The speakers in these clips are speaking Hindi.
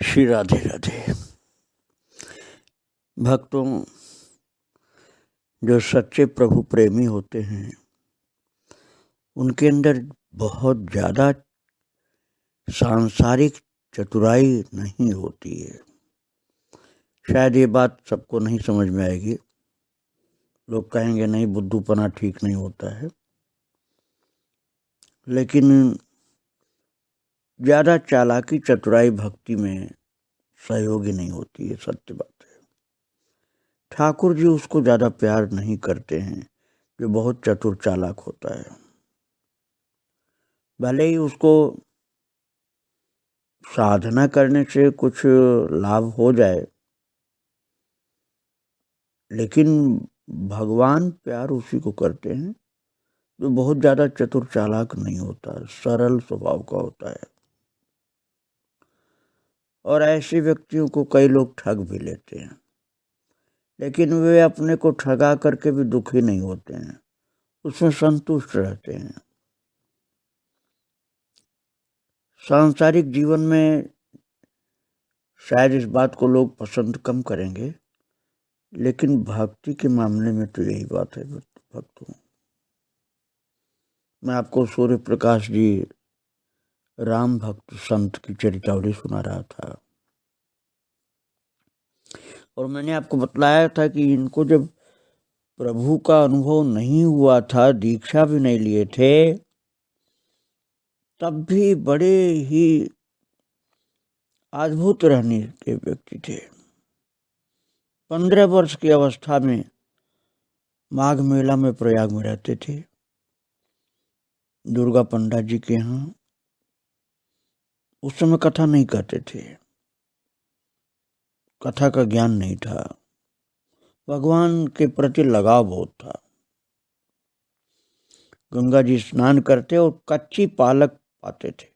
श्री राधे राधे। भक्तों, जो सच्चे प्रभु प्रेमी होते हैं उनके अंदर बहुत ज़्यादा सांसारिक चतुराई नहीं होती है। शायद ये बात सबको नहीं समझ में आएगी। लोग कहेंगे नहीं, बुद्धूपना ठीक नहीं होता है, लेकिन ज़्यादा चालाकी चतुराई भक्ति में सहयोगी नहीं होती है। सत्य बात है। ठाकुर जी उसको ज़्यादा प्यार नहीं करते हैं जो बहुत चतुर चालाक होता है। भले ही उसको साधना करने से कुछ लाभ हो जाए, लेकिन भगवान प्यार उसी को करते हैं जो बहुत ज़्यादा चतुर चालाक नहीं होता, सरल स्वभाव का होता है। और ऐसे व्यक्तियों को कई लोग ठग भी लेते हैं, लेकिन वे अपने को ठगा करके भी दुखी नहीं होते हैं, उसमें संतुष्ट रहते हैं। सांसारिक जीवन में शायद इस बात को लोग पसंद कम करेंगे, लेकिन भक्ति के मामले में तो यही बात है भक्तों। मैं आपको सूर्य प्रकाश जी राम भक्त संत की चरितावली सुना रहा था, और मैंने आपको बतलाया था कि इनको जब प्रभु का अनुभव नहीं हुआ था, दीक्षा भी नहीं लिए थे, तब भी बड़े ही अद्भुत रहने के व्यक्ति थे। 15 वर्ष की अवस्था में माघ मेला में प्रयाग में रहते थे, दुर्गा पंडा जी के यहाँ। उस समय कथा नहीं कहते थे, कथा का ज्ञान नहीं था, भगवान के प्रति लगाव बहुत था। गंगा जी स्नान करते और कच्ची पालक पाते थे,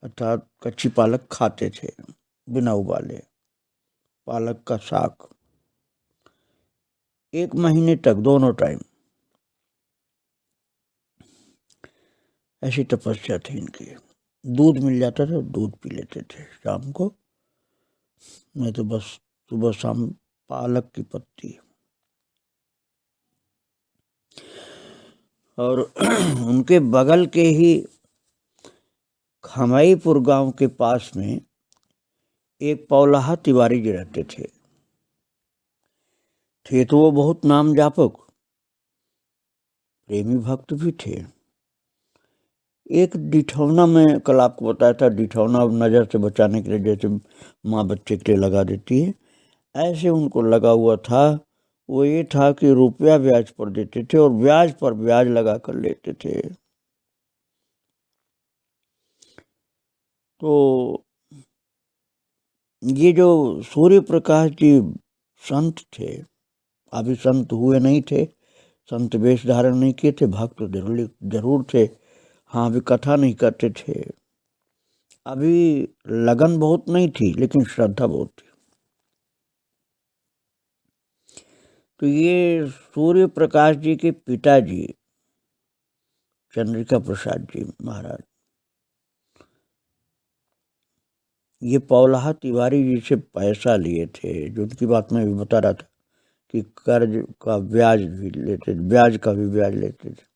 अर्थात कच्ची पालक खाते थे, बिना उबाले पालक का साग। 1 महीने तक दोनों टाइम ऐसी तपस्या थी इनकी। दूध मिल जाता था, दूध पी लेते थे शाम को, नहीं तो बस सुबह शाम पालक की पत्ती। और उनके बगल के ही खमाईपुर गांव के पास में एक पौलाहा तिवारी जी रहते थे तो वो बहुत नाम जापक प्रेमी भक्त भी थे। एक डिठौना में कल आपको बताया था, डिठौना नज़र से बचाने के लिए जैसे माँ बच्चे के लिए लगा देती है, ऐसे उनको लगा हुआ था। वो ये था कि रुपया ब्याज पर देते थे और ब्याज पर ब्याज लगा कर लेते थे। तो ये जो सूर्य प्रकाश जी संत थे, अभी संत हुए नहीं थे, संत वेश धारण नहीं किए थे, भक्त जरूर थे, हाँ अभी कथा नहीं करते थे, अभी लगन बहुत नहीं थी, लेकिन श्रद्धा बहुत थी। तो ये सूर्य प्रकाश जी के पिताजी चंद्रिका प्रसाद जी महाराज, ये पौलाहा तिवारी जी से पैसा लिए थे, जो उनकी बात में भी बता रहा था कि कर्ज का ब्याज भी लेते, ब्याज का भी ब्याज लेते थे।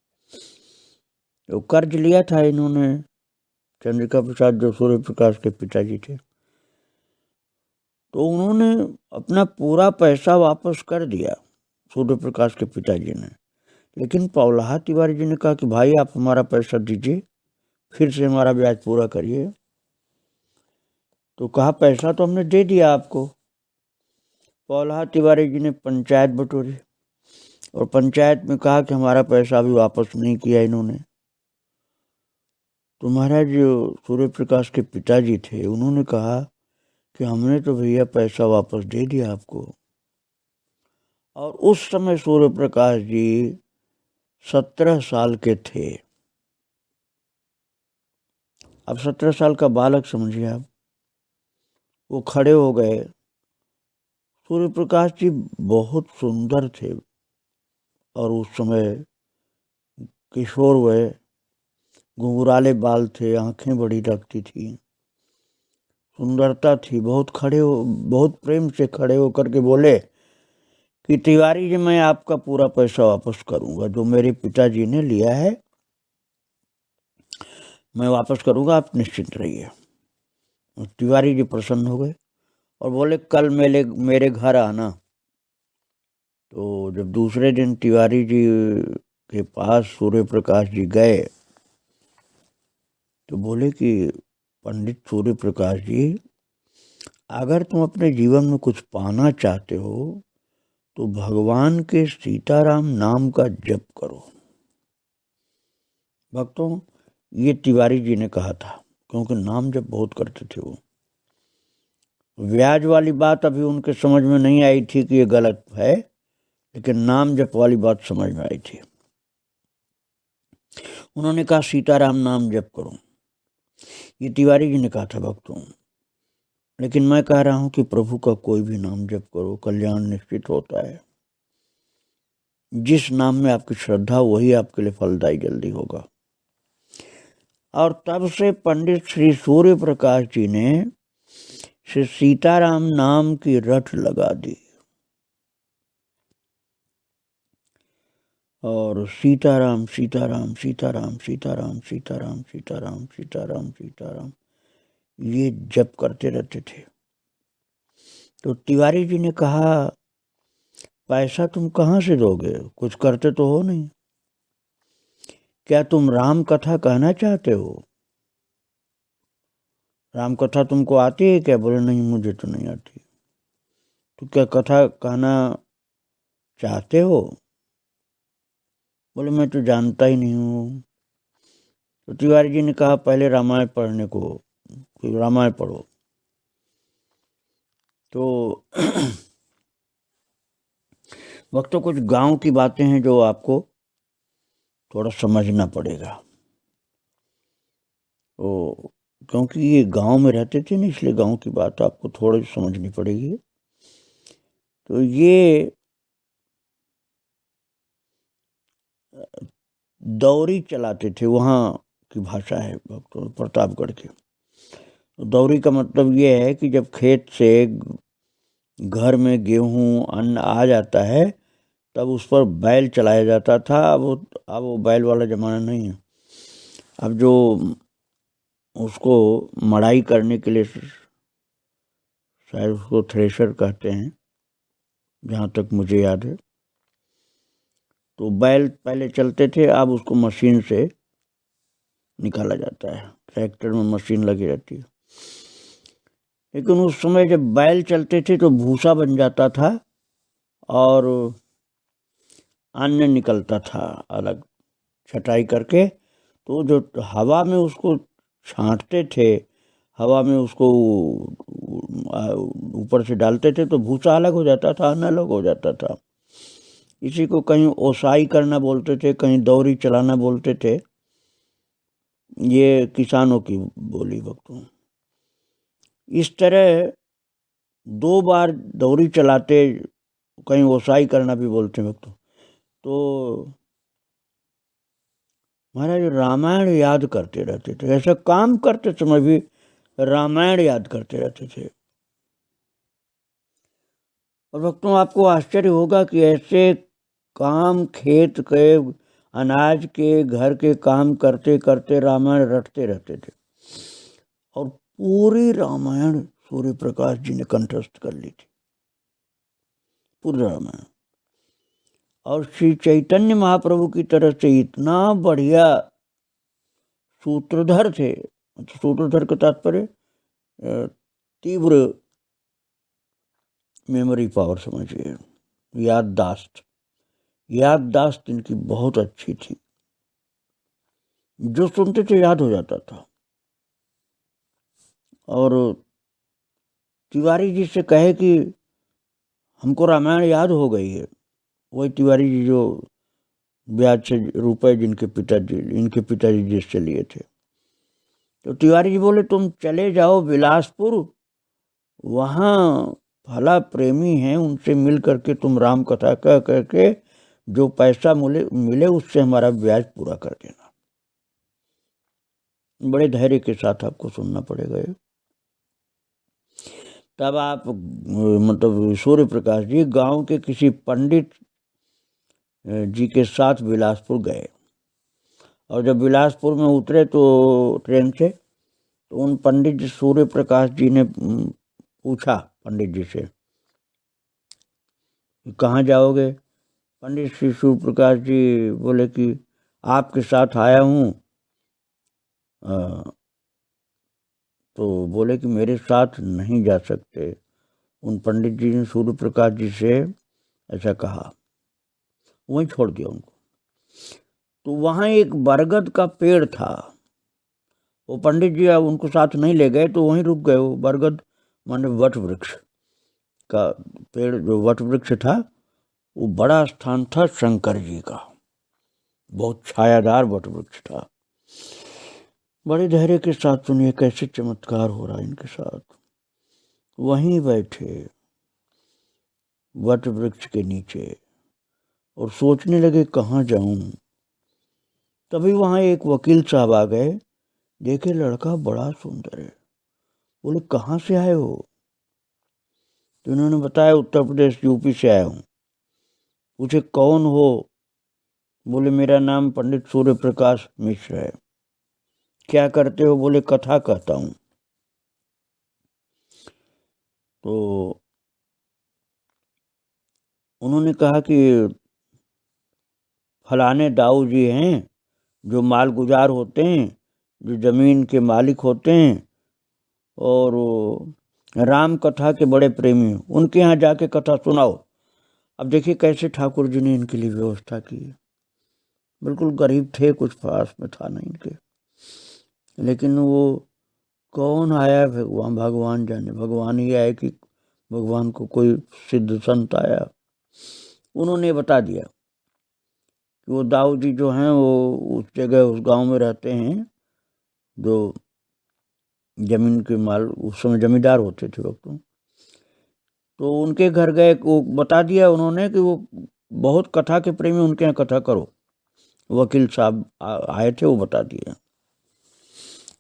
तो कर्ज लिया था इन्होंने, चंद्रिका प्रसाद जो सूर्य प्रकाश के पिताजी थे, तो उन्होंने अपना पूरा पैसा वापस कर दिया सूर्य प्रकाश के पिताजी ने। लेकिन पौलाहा तिवारी जी ने कहा कि भाई आप हमारा पैसा दीजिए, फिर से हमारा ब्याज पूरा करिए। तो कहा पैसा तो हमने दे दिया आपको। पौलाहा तिवारी जी ने पंचायत बटोरी और पंचायत में कहा कि हमारा पैसा अभी वापस नहीं किया इन्होंने। तो महाराज जो सूर्य प्रकाश के पिताजी थे, उन्होंने कहा कि हमने तो भैया पैसा वापस दे दिया आपको। और उस समय सूर्य प्रकाश जी 17 साल के थे। अब 17 साल का बालक समझिए आप। वो खड़े हो गए। सूर्य प्रकाश जी बहुत सुंदर थे और उस समय किशोर हुए, घुंघराले बाल थे, आंखें बड़ी लगती थी। सुंदरता थी, बहुत प्रेम से खड़े होकर के बोले कि तिवारी जी, मैं आपका पूरा पैसा वापस करूंगा, जो मेरे पिताजी ने लिया है मैं वापस करूंगा, आप निश्चिंत रहिए। तिवारी जी प्रसन्न हो गए और बोले कल मेरे घर आना। तो जब दूसरे दिन तिवारी जी के पास सूर्य प्रकाश जी गए तो बोले कि पंडित सूर्य प्रकाश जी, अगर तुम अपने जीवन में कुछ पाना चाहते हो तो भगवान के सीताराम नाम का जप करो। भक्तों, ये तिवारी जी ने कहा था, क्योंकि नाम जप बहुत करते थे वो। ब्याज वाली बात अभी उनके समझ में नहीं आई थी कि ये गलत है, लेकिन नाम जप वाली बात समझ में आई थी। उन्होंने कहा सीताराम नाम जप करो, ये तिवारी जी ने कहा था भक्तों। लेकिन मैं कह रहा हूं कि प्रभु का कोई भी नाम जप करो, कल्याण निश्चित होता है। जिस नाम में आपकी श्रद्धा वही आपके लिए फलदायी जल्दी होगा। और तब से पंडित श्री सूर्य प्रकाश जी ने श्री सीताराम नाम की रट लगा दी और सीताराम सीताराम सीताराम सीताराम सीताराम सीताराम सीताराम सीताराम ये जप करते रहते थे। तो तिवारी जी ने कहा, पैसा तुम कहाँ से दोगे, कुछ करते तो हो नहीं, क्या तुम राम कथा कहना चाहते हो? राम कथा तुमको आती है क्या? बोले नहीं, मुझे तो नहीं आती। तो क्या कथा कहना चाहते हो? बोले मैं तो जानता ही नहीं हूँ। तो तिवारी जी ने कहा, पहले रामायण पढ़ने को, रामायण पढ़ो। तो वक्तों कुछ गांव की बातें हैं जो आपको थोड़ा समझना पड़ेगा। तो क्योंकि ये गांव में रहते थे ना, इसलिए गांव की बात आपको थोड़ी समझनी पड़ेगी। तो ये दौरी चलाते थे, वहाँ की भाषा है भक्तों प्रतापगढ़ की। तो दौरी का मतलब ये है कि जब खेत से घर में गेहूं अन्न आ जाता है तब उस पर बैल चलाया जाता था। अब वो बैल वाला जमाना नहीं है। अब जो उसको मड़ाई करने के लिए, शायद उसको थ्रेशर कहते हैं जहाँ तक मुझे याद है, तो बैल पहले चलते थे, अब उसको मशीन से निकाला जाता है। ट्रैक्टर में मशीन लगी रहती है। लेकिन उस समय जब बैल चलते थे तो भूसा बन जाता था और अन्न निकलता था अलग छटाई करके। तो जो हवा में उसको छांटते थे, हवा में उसको ऊपर से डालते थे तो भूसा अलग हो जाता था, अन्न अलग हो जाता था। इसी को कहीं ओसाई करना बोलते थे, कहीं दौरी चलाना बोलते थे। ये किसानों की बोली भक्तों। इस तरह 2 बार दौरी चलाते, कहीं ओसाई करना भी बोलते हैं भक्तों। तो महाराज रामायण याद करते रहते थे, ऐसा काम करते समय भी रामायण याद करते रहते थे। और भक्तों आपको आश्चर्य होगा कि ऐसे काम खेत के अनाज के घर के काम करते करते रामायण रटते रहते थे और पूरी रामायण सूर्य प्रकाश जी ने कंठस्थ कर ली थी, पूरी रामायण। और श्री चैतन्य महाप्रभु की तरफ से इतना बढ़िया सूत्रधर थे, सूत्रधर का तात्पर्य तीव्र मेमोरी पावर समझिए, याददाश्त इनकी बहुत अच्छी थी। जो सुनते थे याद हो जाता था। और तिवारी जी से कहे कि हमको रामायण याद हो गई है, वही तिवारी जी जो ब्याज से रुपए इनके पिताजी जिससे लिए थे। तो तिवारी जी बोले तुम चले जाओ बिलासपुर, वहाँ फला प्रेमी हैं, उनसे मिल करके तुम राम कथा कह करके जो पैसा मिले उससे हमारा ब्याज पूरा कर देना। बड़े धैर्य के साथ आपको सुनना पड़ेगा ये। तब आप मतलब सूर्य प्रकाश जी गांव के किसी पंडित जी के साथ बिलासपुर गए, और जब बिलासपुर में उतरे तो ट्रेन से, तो उन पंडित जी सूर्य प्रकाश जी ने पूछा पंडित जी से, कहाँ जाओगे? पंडित श्री सूर्य प्रकाश जी बोले कि आपके साथ आया हूँ। तो बोले कि मेरे साथ नहीं जा सकते। उन पंडित जी ने सूर्य प्रकाश जी से ऐसा कहा, वहीं छोड़ दिया उनको। तो वहाँ एक बरगद का पेड़ था, वो पंडित जी अब उनको साथ नहीं ले गए, तो वहीं रुक गए। वो बरगद माने वट वृक्ष का पेड़, जो वट वृक्ष था वो बड़ा स्थान था शंकर जी का, बहुत छायादार वट वृक्ष था। बड़े धैर्य के साथ सुनिए कैसे चमत्कार हो रहा है इनके साथ। वहीं बैठे वट वृक्ष के नीचे और सोचने लगे कहाँ जाऊं। तभी वहां एक वकील साहब आ गए, देखे लड़का बड़ा सुंदर है। बोले कहाँ से आए हो? तो उन्होंने बताया उत्तर प्रदेश यूपी से आया हूँ। पूछे कौन हो? बोले मेरा नाम पंडित सूर्य प्रकाश मिश्र है। क्या करते हो? बोले कथा कहता हूँ। तो उन्होंने कहा कि फलाने दाऊ जी हैं जो मालगुजार होते हैं, जो जमीन के मालिक होते हैं और राम कथा के बड़े प्रेमी हैं, उनके यहाँ जाके कथा सुनाओ। अब देखिए कैसे ठाकुर जी ने इनके लिए व्यवस्था की। बिल्कुल गरीब थे, कुछ पास में था नहीं इनके, लेकिन वो कौन आया भगवान जाने, भगवान ही आए कि भगवान को कोई सिद्ध संत आया। उन्होंने बता दिया कि वो दाऊ जी जो हैं वो उस जगह उस गांव में रहते हैं, जो जमीन के माल उस समय जमींदार होते थे वक्त। तो उनके घर गए, वो बता दिया उन्होंने कि वो बहुत कथा के प्रेमी, उनके यहाँ कथा करो। वकील साहब आए थे, वो बता दिए।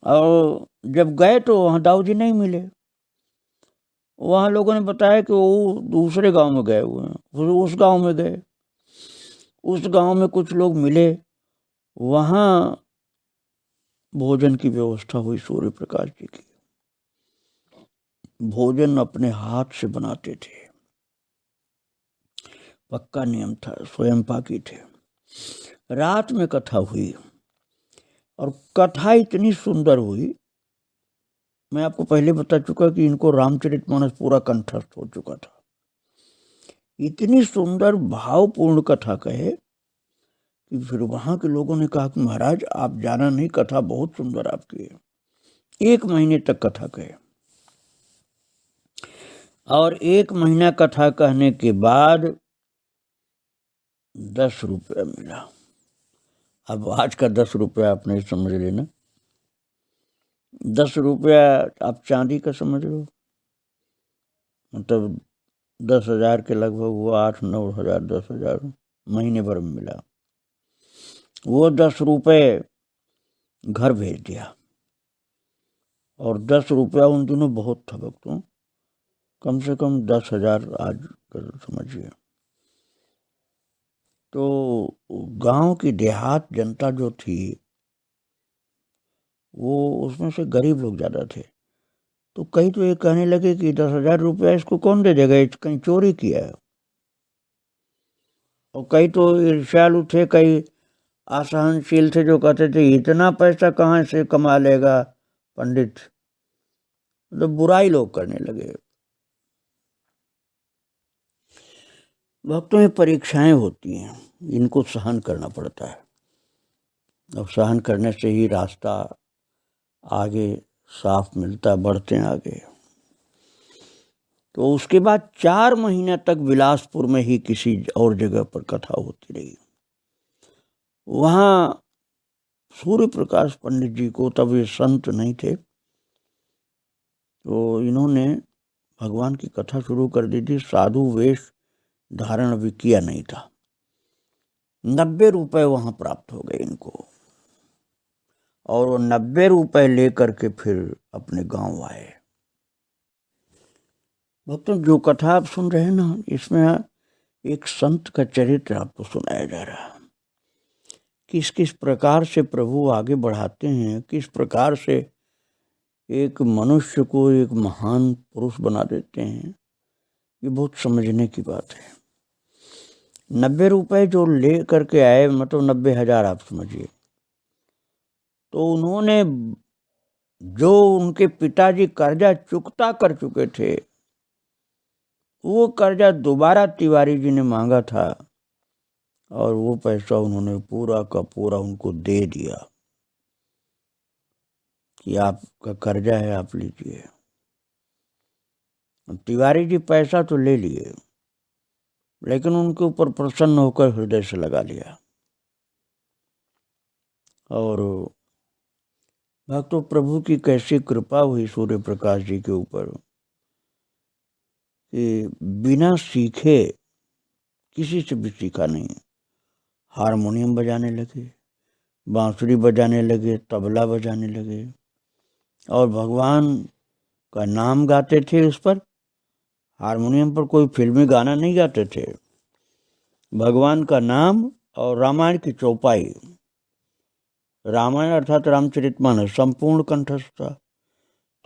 और जब गए तो वहाँ दाऊ जी नहीं मिले। वहाँ लोगों ने बताया कि वो दूसरे गांव में गए हुए हैं। फिर उस गांव में गए, उस गांव में कुछ लोग मिले, वहाँ भोजन की व्यवस्था हुई सूर्य प्रकाश जी की। भोजन अपने हाथ से बनाते थे, पक्का नियम था, स्वयं पाकी थे। रात में कथा हुई और कथा इतनी सुंदर हुई, मैं आपको पहले बता चुका कि इनको रामचरितमानस पूरा कंठस्थ हो चुका था। इतनी सुंदर भावपूर्ण कथा कहे कि फिर वहां के लोगों ने कहा कि महाराज आप जाना नहीं, कथा बहुत सुंदर आपकी है। 1 महीने तक कथा कहे, और 1 महीना कथा कहने के बाद 10 रुपया मिला। अब आज का 10 रुपया आप नहीं समझ लेना, 10 रुपया आप चांदी का समझ लो, मतलब 10,000 के लगभग हुआ, 8-9 हजार, 10,000 महीने भर में मिला। वो 10 रुपये घर भेज दिया, और 10 रुपया उन दिनों बहुत था भक्तों, कम से कम 10,000 आज कर समझिए। तो गांव की देहात जनता जो थी वो उसमें से गरीब लोग ज़्यादा थे। तो कई तो ये कहने लगे कि 10,000 रुपया इसको कौन दे देगा, कहीं चोरी किया है। और कई तो ईर्ष्यालु थे, कई असहनशील थे जो कहते थे इतना पैसा कहाँ से कमा लेगा पंडित। तो बुराई लोग करने लगे। भक्तों में परीक्षाएं होती हैं, इनको सहन करना पड़ता है, और सहन करने से ही रास्ता आगे साफ मिलता, बढ़ते हैं आगे। तो उसके बाद 4 महीने तक बिलासपुर में ही किसी और जगह पर कथा होती रही। वहाँ सूर्य प्रकाश पंडित जी को, तब ये संत नहीं थे, तो इन्होंने भगवान की कथा शुरू कर दी थी। साधु वेश धारण भी किया नहीं था। 90 रुपये वहाँ प्राप्त हो गए इनको, और वो 90 रुपये लेकर के फिर अपने गांव आए। भक्तों, जो कथा आप सुन रहे हैं ना, इसमें एक संत का चरित्र आपको सुनाया जा रहा है। किस किस प्रकार से प्रभु आगे बढ़ाते हैं, किस प्रकार से एक मनुष्य को एक महान पुरुष बना देते हैं, ये बहुत समझने की बात है। 90 रुपए जो ले करके आए, मतलब 90,000 आप समझिए, तो उन्होंने जो उनके पिताजी कर्जा चुकता कर चुके थे, वो कर्जा दोबारा तिवारी जी ने मांगा था और वो पैसा उन्होंने पूरा का पूरा उनको दे दिया कि आपका कर्जा है, आप लीजिए। तिवारी जी पैसा तो ले लिए, लेकिन उनके ऊपर प्रसन्न होकर हृदय से लगा लिया। और भक्तों, प्रभु की कैसी कृपा हुई सूर्य प्रकाश जी के ऊपर कि बिना सीखे, किसी से भी सीखा नहीं, हारमोनियम बजाने लगे, बांसुरी बजाने लगे, तबला बजाने लगे और भगवान का नाम गाते थे। उस पर हारमोनियम पर कोई फिल्मी गाना नहीं गाते थे, भगवान का नाम और रामायण की चौपाई, रामायण अर्थात रामचरितमानस संपूर्ण कंठस्थ था,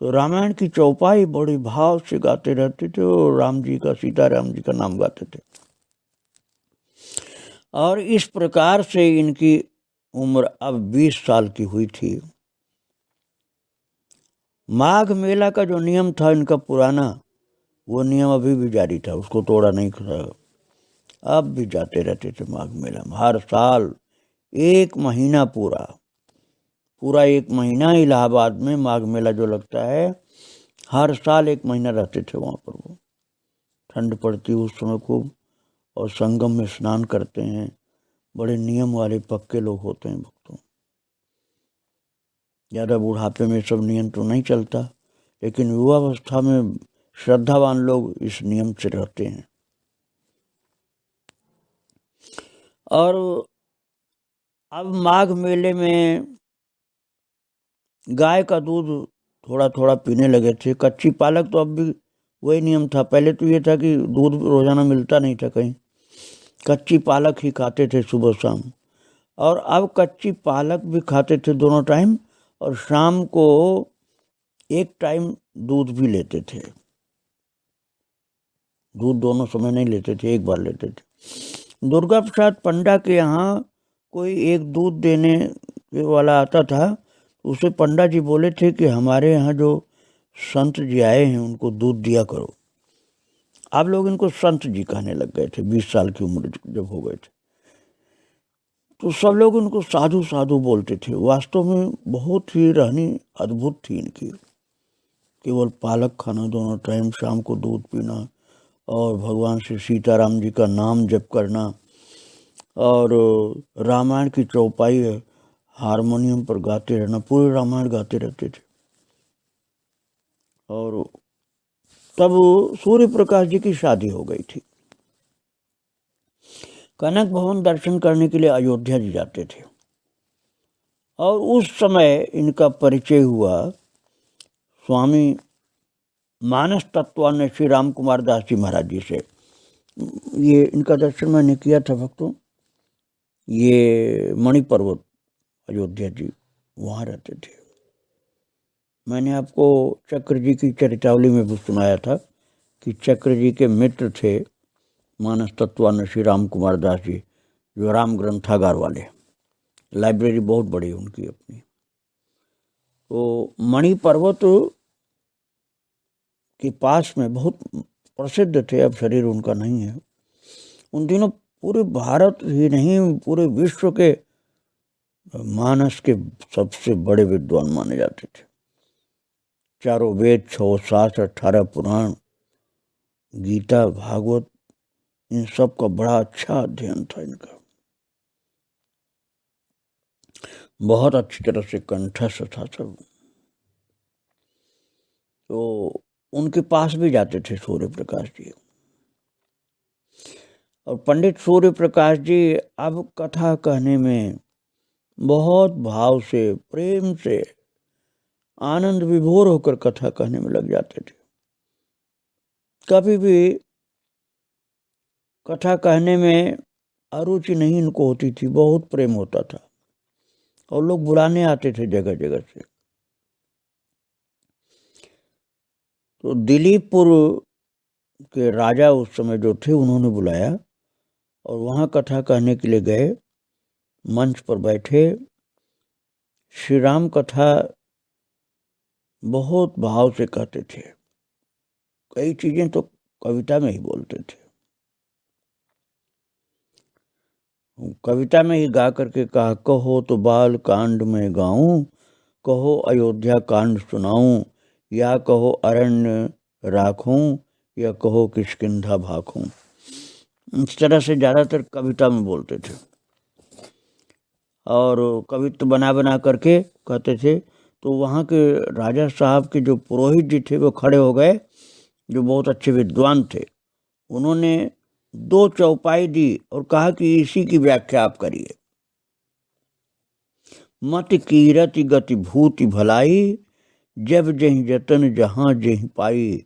तो रामायण की चौपाई बड़ी भाव से गाते रहते थे और राम जी का, सीताराम जी का नाम गाते थे। और इस प्रकार से इनकी उम्र अब 20 साल की हुई थी। माघ मेला का जो नियम था इनका पुराना, वो नियम अभी भी जारी था, उसको तोड़ा नहीं था। अब भी जाते रहते थे माघ मेला में। हर साल 1 महीना पूरा 1 महीना इलाहाबाद में माघ मेला जो लगता है, हर साल 1 महीना रहते थे वहाँ पर। वो ठंड पड़ती उस समय खूब, और संगम में स्नान करते हैं। बड़े नियम वाले पक्के लोग होते हैं भक्तों। ज़्यादा बुढ़ापे में सब नियम तो नहीं चलता, लेकिन युवावस्था में श्रद्धावान लोग इस नियम से रहते हैं। और अब माघ मेले में गाय का दूध थोड़ा थोड़ा पीने लगे थे। कच्ची पालक तो अब भी वही नियम था। पहले तो ये था कि दूध रोजाना मिलता नहीं था कहीं, कच्ची पालक ही खाते थे सुबह शाम। और अब कच्ची पालक भी खाते थे दोनों टाइम, और शाम को एक टाइम दूध भी लेते थे। दूध दोनों समय नहीं लेते थे, एक बार लेते थे। दुर्गा प्रसाद पंडा के यहाँ कोई एक दूध देने वाला आता था, उसे पंडा जी बोले थे कि हमारे यहाँ जो संत जी आए हैं उनको दूध दिया करो। आप लोग इनको संत जी कहने लग गए थे 20 साल की उम्र जब हो गए थे, तो सब लोग इनको साधु साधु बोलते थे। वास्तव में बहुत ही रहनी अद्भुत थी इनकी। केवल पालक खाना दोनों टाइम, शाम को दूध पीना, और भगवान श्री सीताराम जी का नाम जप करना, और रामायण की चौपाई हारमोनियम पर गाते रहना, पूरे रामायण गाते रहते थे। और तब सूर्य प्रकाश जी की शादी हो गई थी। कनक भवन दर्शन करने के लिए अयोध्या जी जाते थे, और उस समय इनका परिचय हुआ स्वामी मानस तत्वानंद श्री राम कुमार दास जी महाराज जी से। ये इनका दर्शन मैंने किया था भक्तों। ये मणि पर्वत अयोध्या जी, वहाँ रहते थे। मैंने आपको चक्र जी की चरितावली में भी सुनाया था कि चक्र जी के मित्र थे मानस तत्वानंद श्री राम कुमार दास जी, जो राम ग्रंथागार वाले, लाइब्रेरी बहुत बड़ी उनकी अपनी। तो मणि पर्वत के पास में बहुत प्रसिद्ध थे, अब शरीर उनका नहीं है। उन दिनों पूरे भारत ही नहीं, पूरे विश्व के मानस के सबसे बड़े विद्वान माने जाते थे। 4 वेद, 6 शास्त्र, 18 पुराण, गीता, भागवत, इन सब का बड़ा अच्छा अध्ययन था इनका। बहुत अच्छी तरह से कंठस्थ था सब। तो उनके पास भी जाते थे सूर्य प्रकाश जी। और पंडित सूर्य प्रकाश जी अब कथा कहने में बहुत भाव से, प्रेम से, आनंद विभोर होकर कथा कहने में लग जाते थे। कभी भी कथा कहने में अरुचि नहीं इनको होती थी, बहुत प्रेम होता था और लोग बुलाने आते थे जगह जगह से। तो दिलीपपुर के राजा उस समय जो थे उन्होंने बुलाया और वहाँ कथा कहने के लिए गए। मंच पर बैठे, श्री राम कथा बहुत भाव से कहते थे, कई चीजें तो कविता में ही बोलते थे। कविता में ही गा करके कहा, कहो तो बाल कांड में गाऊं, कहो अयोध्या कांड सुनाऊं, या कहो अरण्य राखूं, या कहो किष्किंधा भाखूं। इस तरह से ज़्यादातर कविता में बोलते थे और कवित्व बना बना करके कहते थे। तो वहाँ के राजा साहब के जो पुरोहित जी थे वो खड़े हो गए, जो बहुत अच्छे विद्वान थे। उन्होंने 2 चौपाई दी और कहा कि इसी की व्याख्या आप करिए। मत कीरति गति भूति भलाई, जब जहि जतन जहाँ जहि पाई,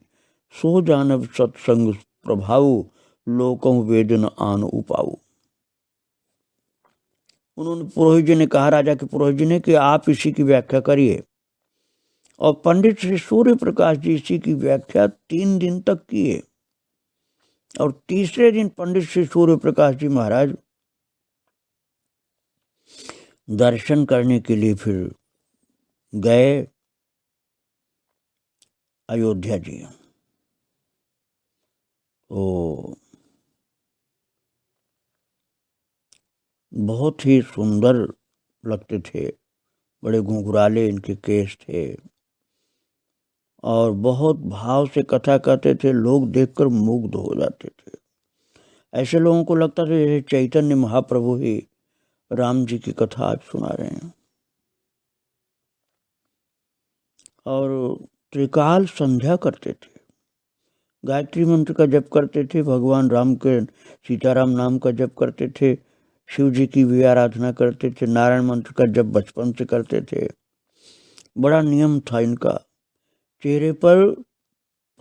सो जानब सत्संग प्रभाऊ, लोकं वेदन आन उपाऊ। उन्होंने पुरोहित जी ने कहा, राजा के पुरोहित जी ने, कि आप इसी की व्याख्या करिए। और पंडित श्री सूर्य प्रकाश जी इसी की व्याख्या 3 दिन तक किए। और तीसरे दिन पंडित श्री सूर्य प्रकाश जी महाराज दर्शन करने के लिए फिर गए अयोध्या जी। तो बहुत ही सुंदर लगते थे, बड़े घुंघराले इनके केस थे और बहुत भाव से कथा कहते थे। लोग देखकर मुग्ध हो जाते थे। ऐसे लोगों को लगता था जैसे चैतन्य महाप्रभु ही राम जी की कथा आज सुना रहे हैं। और त्रिकाल संध्या करते थे, गायत्री मंत्र का जप करते थे, भगवान राम के सीताराम नाम का जप करते थे, शिव जी की भी आराधना करते थे, नारायण मंत्र का जप बचपन से करते थे। बड़ा नियम था इनका। चेहरे पर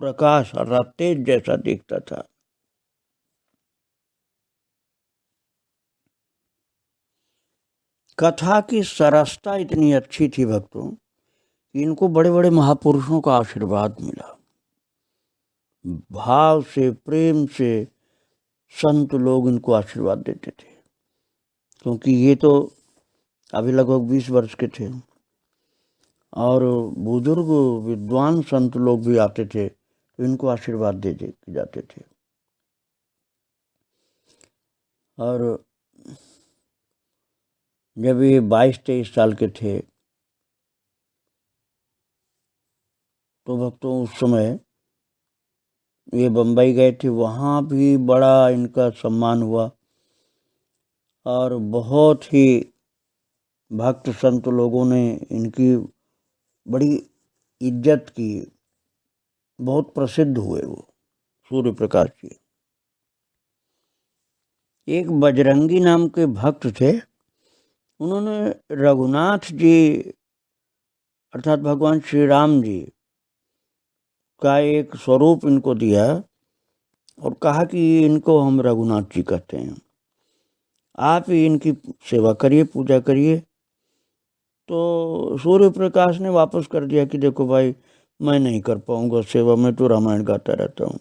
प्रकाश रातें जैसा दिखता था। कथा की सरसता इतनी अच्छी थी भक्तों कि इनको बड़े बड़े महापुरुषों का आशीर्वाद मिला। भाव से, प्रेम से संत लोग इनको आशीर्वाद देते थे, क्योंकि ये तो अभी लगभग 20 वर्ष के थे और बुजुर्ग विद्वान संत लोग भी आते थे तो इनको आशीर्वाद दे जाते थे। और जब ये 22-23 साल के थे तो भक्तों उस समय ये बम्बई गए थे, वहाँ भी बड़ा इनका सम्मान हुआ और बहुत ही भक्त संत लोगों ने इनकी बड़ी इज्जत की। बहुत प्रसिद्ध हुए वो सूर्य प्रकाश जी। एक बजरंगी नाम के भक्त थे, उन्होंने रघुनाथ जी अर्थात भगवान श्री राम जी का एक स्वरूप इनको दिया और कहा कि इनको हम रघुनाथ जी कहते हैं, आप ही इनकी सेवा करिए, पूजा करिए। तो सूर्य प्रकाश ने वापस कर दिया कि देखो भाई, मैं नहीं कर पाऊंगा सेवा, मैं तो रामायण गाता रहता हूँ।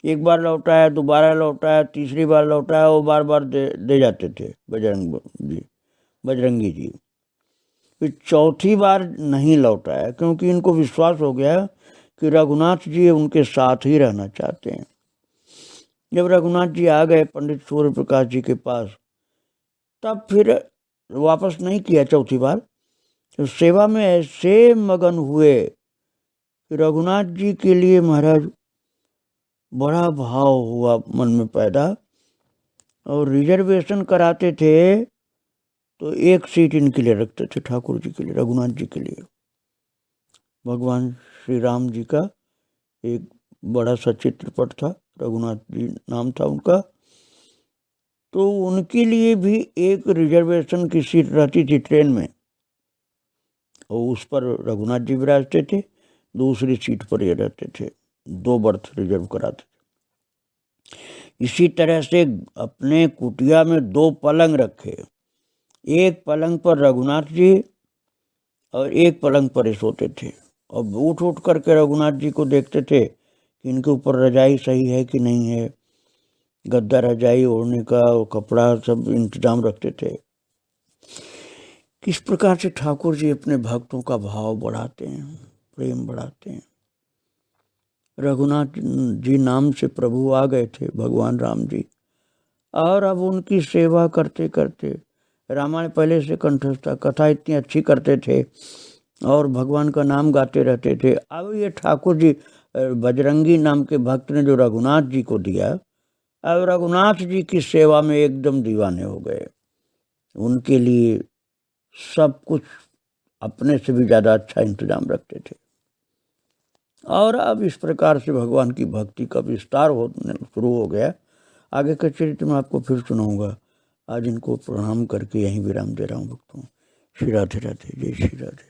एक बार लौटाया, दोबारा लौटाया, तीसरी बार लौटाया, वो बार बार दे जाते थे बजरंगी जी। फिर चौथी बार नहीं लौटाया क्योंकि इनको विश्वास हो गया कि रघुनाथ जी उनके साथ ही रहना चाहते हैं। जब रघुनाथ जी आ गए पंडित सूर्य प्रकाश जी के पास, तब फिर वापस नहीं किया चौथी बार। तो सेवा में ऐसे मगन हुए कि रघुनाथ जी के लिए महाराज बड़ा भाव हुआ मन में पैदा और रिजर्वेशन कराते थे तो एक सीट इनके लिए रखते थे, ठाकुर जी के लिए, रघुनाथ जी के लिए। भगवान श्री राम जी का एक बड़ा सा चित्रपट था, रघुनाथ जी नाम था उनका। तो उनके लिए भी एक रिजर्वेशन की सीट रहती थी ट्रेन में और उस पर रघुनाथ जी विराजते थे, दूसरी सीट पर ये रहते थे 2 बर्थ रिजर्व कराते थे। इसी तरह से अपने कुटिया में 2 पलंग रखे, एक पलंग पर रघुनाथ जी और एक पलंग पर सोते थे। और उठ उठ करके रघुनाथ जी को देखते थे कि इनके ऊपर रजाई सही है कि नहीं है, गद्दा रजाई ओढ़ने का कपड़ा सब इंतजाम रखते थे। किस प्रकार से ठाकुर जी अपने भक्तों का भाव बढ़ाते हैं, प्रेम बढ़ाते हैं। रघुनाथ जी नाम से प्रभु आ गए थे भगवान राम जी, और अब उनकी सेवा करते करते रामायण पहले से कंठस्थ था, कथा इतनी अच्छी करते थे और भगवान का नाम गाते रहते थे। अब ये ठाकुर जी बजरंगी नाम के भक्त ने जो रघुनाथ जी को दिया, अब रघुनाथ जी की सेवा में एकदम दीवाने हो गए। उनके लिए सब कुछ अपने से भी ज़्यादा अच्छा इंतजाम रखते थे। और अब इस प्रकार से भगवान की भक्ति का विस्तार होने शुरू हो गया। आगे का चरित्र मैं आपको फिर सुनाऊंगा। आज इनको प्रणाम करके यहीं विराम दे रहा हूँ भक्तों। श्री राधे राधे, जय श्री राधे।